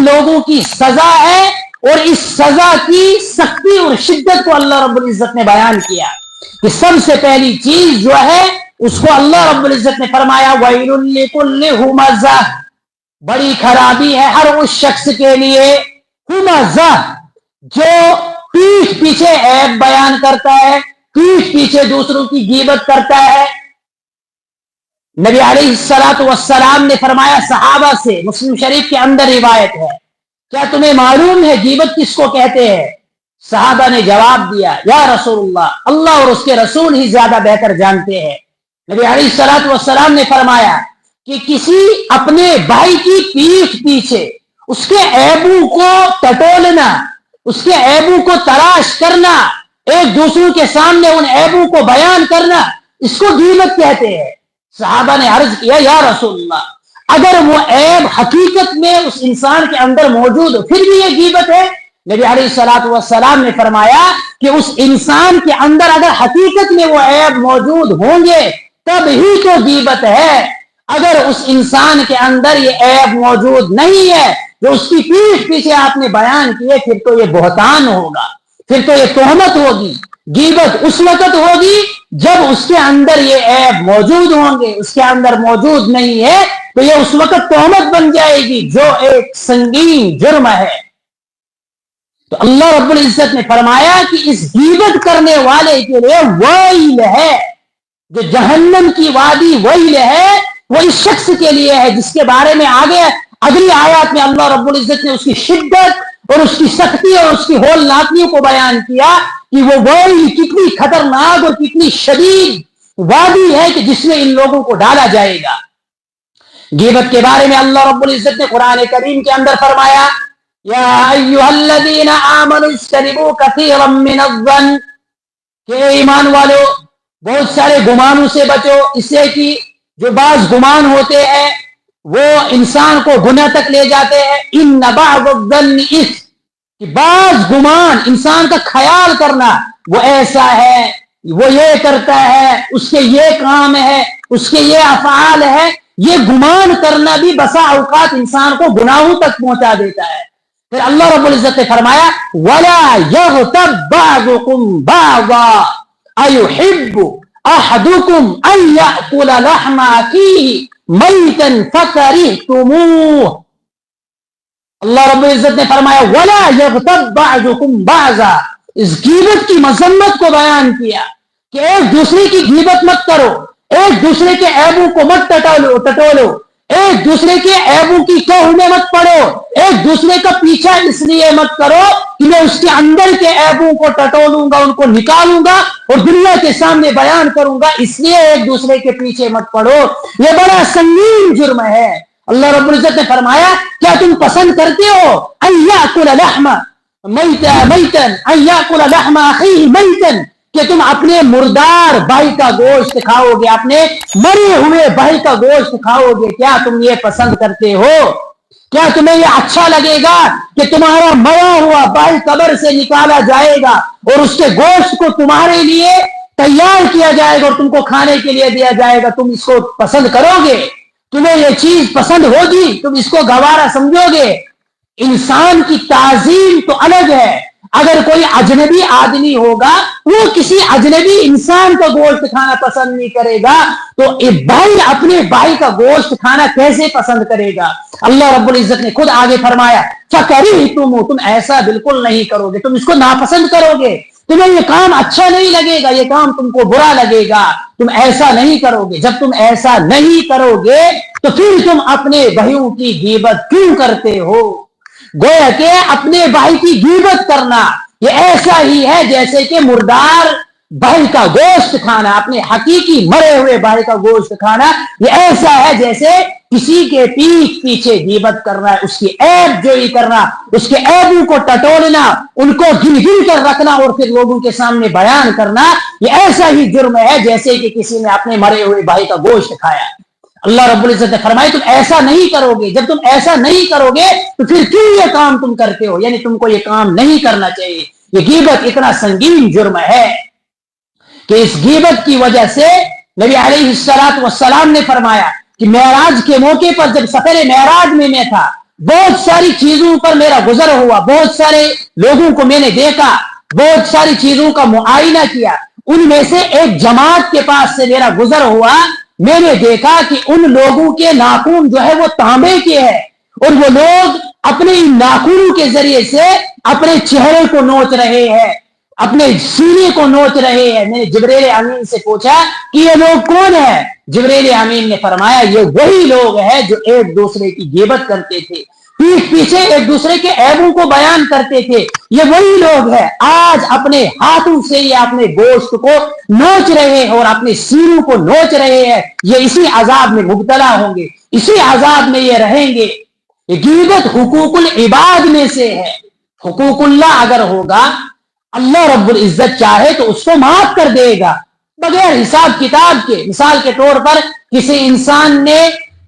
لوگوں کی سزا ہے اور اس سزا کی سختی اور شدت کو اللہ رب العزت نے بیان کیا کہ سب سے پہلی چیز جو ہے اس کو اللہ رب العزت نے فرمایا وَيْلٌ لِكُلِّ ہُمَزَةٍ، بڑی خرابی ہے ہر اس شخص کے لیے ہمزہ جو پیٹھ پیچھے عیب بیان کرتا ہے، پیٹھ پیچھے دوسروں کی غیبت کرتا ہے۔ نبی علیہ الصلوۃ والسلام نے فرمایا صحابہ سے، مسلم شریف کے اندر روایت ہے، کیا تمہیں معلوم ہے غیبت کس کو کہتے ہیں؟ صحابہ نے جواب دیا یا رسول اللہ اور اس کے رسول ہی زیادہ بہتر جانتے ہیں۔ نبی علیہ الصلوۃ والسلام نے فرمایا کہ کسی اپنے بھائی کی پیٹھ پیچھے اس کے عیبوں کو ٹٹولنا، اس کے عیبوں کو تلاش کرنا، ایک دوسروں کے سامنے ان عیبوں کو بیان کرنا، اس کو غیبت کہتے ہیں۔ صحابہ نے عرض کیا یا رسول اللہ، اگر وہ عیب حقیقت میں اس انسان کے اندر موجود ہو پھر بھی یہ غیبت ہے؟ نبی علیہ الصلوۃ والسلام نے فرمایا کہ اس انسان کے اندر اگر حقیقت میں وہ عیب موجود ہوں گے تب ہی تو غیبت ہے، اگر اس انسان کے اندر یہ عیب موجود نہیں ہے جو اس کی پیٹھ پیچھے آپ نے بیان کیے پھر تو یہ بہتان ہوگا، پھر تو یہ تہمت ہوگی۔ غیبت اس وقت ہوگی جب اس کے اندر یہ عیب موجود ہوں گے، اس کے اندر موجود نہیں ہے تو یہ اس وقت تہمت بن جائے گی جو ایک سنگین جرم ہے۔ تو اللہ رب العزت نے فرمایا کہ اس غیبت کرنے والے کے لیے ویل ہے، جو جہنم کی وادی ویل ہے وہ اس شخص کے لیے ہے جس کے بارے میں آگے اگلی آیات میں اللہ رب العزت نے اس کی شدت اور اس کی سختی اور اس کی ہولناکیوں کو بیان کیا کہ وہ ویل کتنی خطرناک اور کتنی شدید وادی ہے کہ جس میں ان لوگوں کو ڈالا جائے گا۔ غیبت کے بارے میں اللہ رب العزت نے قرآن کریم کے اندر فرمایا یا ایھا الذین آمنوا اجتنبوا کثیرا من الظن، کہ ایمان والو بہت سارے گمانوں سے بچو، اس سے کہ جو بعض گمان ہوتے ہیں وہ انسان کو گناہ تک لے جاتے ہیں۔ ان بعض الظن اثم، کہ بعض گمان انسان کا خیال کرنا وہ ایسا ہے، وہ یہ کرتا ہے، اس کے یہ کام ہے، اس کے یہ افعال ہے، یہ گمان کرنا بھی بسا اوقات انسان کو گناہوں تک پہنچا دیتا ہے۔ پھر اللہ رب العزت نے فرمایا وَلَا يَغْتَبْ بَعْضُكُمْ بَعْضًا أَيُحِبُّ أَحَدُكُمْ أَن يَأْكُلَ لَحْمَ أَخِيهِ مَيْتًا فَكَرِهْتُمُوهُ، اللہ رب العزت نے فرمایا وَلَا يَغْتَبْ بَعْضُكُمْ بَعْضًا، اس غیبت کی مذمت کو بیان کیا کہ ایک دوسرے کی غیبت مت کرو، ایک دوسرے کے عیبوں کو مت ٹٹولو، ایک دوسرے کے عیبوں کی کوہ میں مت پڑو، ایک دوسرے کا پیچھا اس لیے مت کرو کہ میں اس کے اندر کے عیبوں کو ٹٹولوں گا، ان کو نکالوں گا اور دنیا کے سامنے بیان کروں گا، اس لیے ایک دوسرے کے پیچھے مت پڑو، یہ بڑا سنگین جرم ہے۔ اللہ رب العزت نے فرمایا کیا تم پسند کرتے ہو ان یاکل لحم میتن ان یاکل لحم اخیہ میتن، کہ تم اپنے مردار بھائی کا گوشت کھاؤ گے، اپنے مرے ہوئے بھائی کا گوشت کھاؤ گے؟ کیا تم یہ پسند کرتے ہو؟ کیا تمہیں یہ اچھا لگے گا کہ تمہارا مرا ہوا بھائی قبر سے نکالا جائے گا اور اس کے گوشت کو تمہارے لیے تیار کیا جائے گا اور تم کو کھانے کے لیے دیا جائے گا؟ تم اس کو پسند کرو گے؟ تمہیں یہ چیز پسند ہوگی؟ تم اس کو گوارا سمجھو گے؟ انسان کی تعظیم تو الگ ہے، اگر کوئی اجنبی آدمی ہوگا وہ کسی اجنبی انسان کا گوشت کھانا پسند نہیں کرے گا تو بھائی اپنے بھائی کا گوشت کھانا کیسے پسند کرے گا؟ اللہ رب العزت نے خود آگے فرمایا فَكَرِهْتُمُوهُ، تم ایسا بالکل نہیں کرو گے، تم اس کو ناپسند کرو گے، تمہیں یہ کام اچھا نہیں لگے گا، یہ کام تم کو برا لگے گا، تم ایسا نہیں کرو گے۔ جب تم ایسا نہیں کرو گے تو پھر تم اپنے بھائیوں کی غیبت کیوں کرتے ہو؟ گویا کہ اپنے بھائی کی غیبت کرنا یہ ایسا ہی ہے جیسے کہ مردار بھائی کا گوشت کھانا، اپنے حقیقی مرے ہوئے بھائی کا گوشت کھانا یہ ایسا ہے جیسے کسی کے پیٹھ پیچھے غیبت کرنا، اس کی عیب جوئی کرنا، اس کے عیبوں کو ٹٹولنا، ان کو گن گن کر رکھنا اور پھر لوگوں کے سامنے بیان کرنا، یہ ایسا ہی جرم ہے جیسے کہ کسی نے اپنے مرے ہوئے بھائی کا گوشت کھایا۔ اللہ رب العزت نے فرمایا تم ایسا نہیں کرو گے، جب تم ایسا نہیں کرو گے تو پھر کیوں یہ کام تم کرتے ہو؟ یعنی تم کو یہ کام نہیں کرنا چاہیے۔ یہ غیبت اتنا سنگین جرم ہے کہ اس غیبت کی وجہ سے نبی علیہ الصلوۃ والسلام نے فرمایا کہ معراج کے موقع پر جب سفر معراج میں تھا بہت ساری چیزوں پر میرا گزر ہوا، بہت سارے لوگوں کو میں نے دیکھا، بہت ساری چیزوں کا معائنہ کیا، ان میں سے ایک جماعت کے پاس سے میرا گزر ہوا، میں نے دیکھا کہ ان لوگوں کے ناخن جو ہے وہ تانبے کے ہے، اور وہ لوگ اپنے ناخنوں کے ذریعے سے اپنے چہرے کو نوچ رہے ہیں، اپنے سینے کو نوچ رہے ہیں۔ میں نے جبریل امین سے پوچھا کہ یہ لوگ کون ہیں؟ جبریل امین نے فرمایا یہ وہی لوگ ہیں جو ایک دوسرے کی غیبت کرتے تھے، پیٹھ پیچھے ایک دوسرے کے عیبوں کو بیان کرتے تھے، یہ وہی لوگ ہیں آج اپنے ہاتھوں سے یہ اپنے گوشت کو نوچ رہے ہیں اور اپنے سینوں کو نوچ رہے ہیں، یہ اسی عذاب میں مبتلا ہوں گے، اسی عذاب میں یہ رہیں گے۔ یہ غیبت حقوق العباد میں سے ہے۔ حقوق اللہ اگر ہوگا، اللہ رب العزت چاہے تو اس کو معاف کر دے گا بغیر حساب کتاب کے۔ مثال کے طور پر کسی انسان نے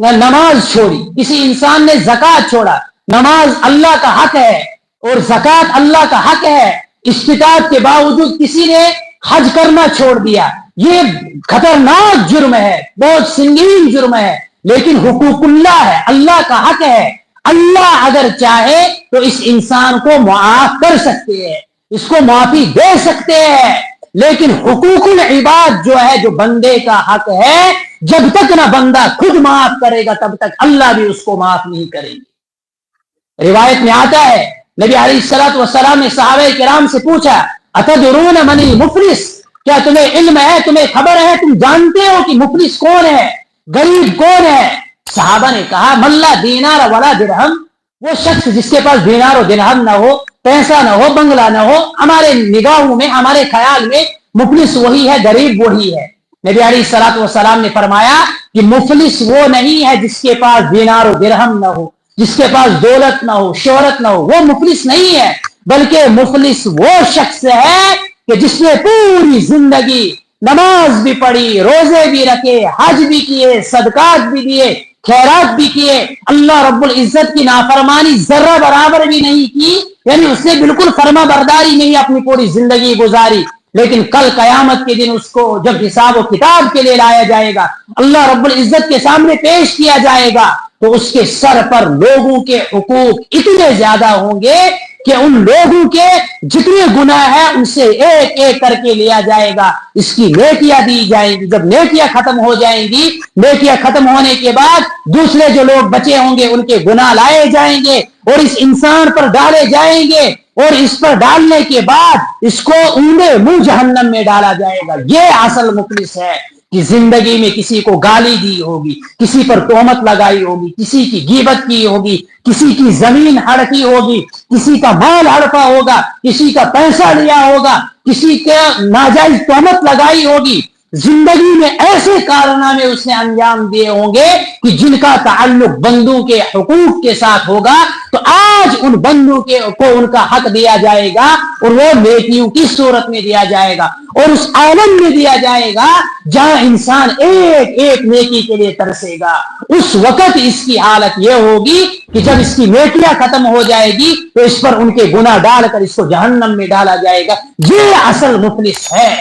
نماز چھوڑی، کسی انسان نے زکوٰۃ چھوڑا، نماز اللہ کا حق ہے اور زکوٰۃ اللہ کا حق ہے، استطاعت کے باوجود کسی نے حج کرنا چھوڑ دیا، یہ خطرناک جرم ہے، بہت سنگین جرم ہے، لیکن حقوق اللہ ہے، اللہ کا حق ہے۔ اللہ اگر چاہے تو اس انسان کو معاف کر سکتے ہیں، اس کو معافی دے سکتے ہیں، لیکن حقوق العباد جو ہے، جو بندے کا حق ہے، جب تک نہ بندہ خود معاف کرے گا تب تک اللہ بھی اس کو معاف نہیں کرے گی۔ روایت میں آتا ہے نبی علیہ الصلوۃ والسلام نے صحابہ کرام سے پوچھا اتدرون من المفلس، کیا تمہیں علم ہے، تمہیں خبر ہے، تم جانتے ہو کہ مفلس کون ہے، غریب کون ہے؟ صحابہ نے کہا من لا دینار ولا درہم، وہ شخص جس کے پاس دینار و درہم نہ ہو، پیسہ نہ ہو، بنگلہ نہ ہو۔ ہمارے نگاہوں میں، ہمارے خیال میں مفلس وہی ہے، غریب وہی ہے۔ نبی علیہ الصلوۃ والسلام نے فرمایا کہ مفلس وہ نہیں ہے جس کے پاس دینار و درہم نہ ہو، جس کے پاس دولت نہ ہو، شہرت نہ ہو، وہ مفلس نہیں ہے، بلکہ مفلس وہ شخص ہے کہ جس نے پوری زندگی نماز بھی پڑھی، روزے بھی رکھے، حج بھی کیے، صدقات بھی دیے، خیرات بھی کیے، اللہ رب العزت کی نافرمانی ذرہ برابر بھی نہیں کی، یعنی اس نے بالکل فرما برداری نہیں اپنی پوری زندگی گزاری، لیکن کل قیامت کے دن اس کو جب حساب و کتاب کے لیے لایا جائے گا، اللہ رب العزت کے سامنے پیش کیا جائے گا، تو اس کے سر پر لوگوں کے حقوق اتنے زیادہ ہوں گے کہ ان لوگوں کے جتنے گناہ ہیں ان سے ایک ایک کر کے لیا جائے گا، اس کی نیکیاں دی جائیں گی۔ جب نیکیاں ختم ہو جائیں گی، نیکیاں ختم ہونے کے بعد دوسرے جو لوگ بچے ہوں گے ان کے گناہ لائے جائیں گے اور اس انسان پر ڈالے جائیں گے، اور اس پر ڈالنے کے بعد اس کو اونڈے منہ جہنم میں ڈالا جائے گا۔ یہ اصل مفلس ہے کہ زندگی میں کسی کو گالی دی ہوگی، کسی پر تہمت لگائی ہوگی، کسی کی غیبت کی ہوگی، کسی کی زمین ہڑپی ہوگی، کسی کا مال ہڑپا ہوگا، کسی کا پیسہ لیا ہوگا، کسی کے ناجائز تہمت لگائی ہوگی، زندگی میں ایسے کارنامے اس نے انجام دیے ہوں گے کہ جن کا تعلق بندوں کے حقوق کے ساتھ ہوگا، تو آج ان بندوں کو ان کا حق دیا جائے گا اور وہ نیکیوں کی صورت میں دیا جائے گا، اور اس عالم میں دیا جائے گا جہاں انسان ایک ایک نیکی کے لیے ترسے گا۔ اس وقت اس کی حالت یہ ہوگی کہ جب اس کی نیکیاں ختم ہو جائے گی تو اس پر ان کے گناہ ڈال کر اس کو جہنم میں ڈالا جائے گا۔ یہ اصل مفلس ہے۔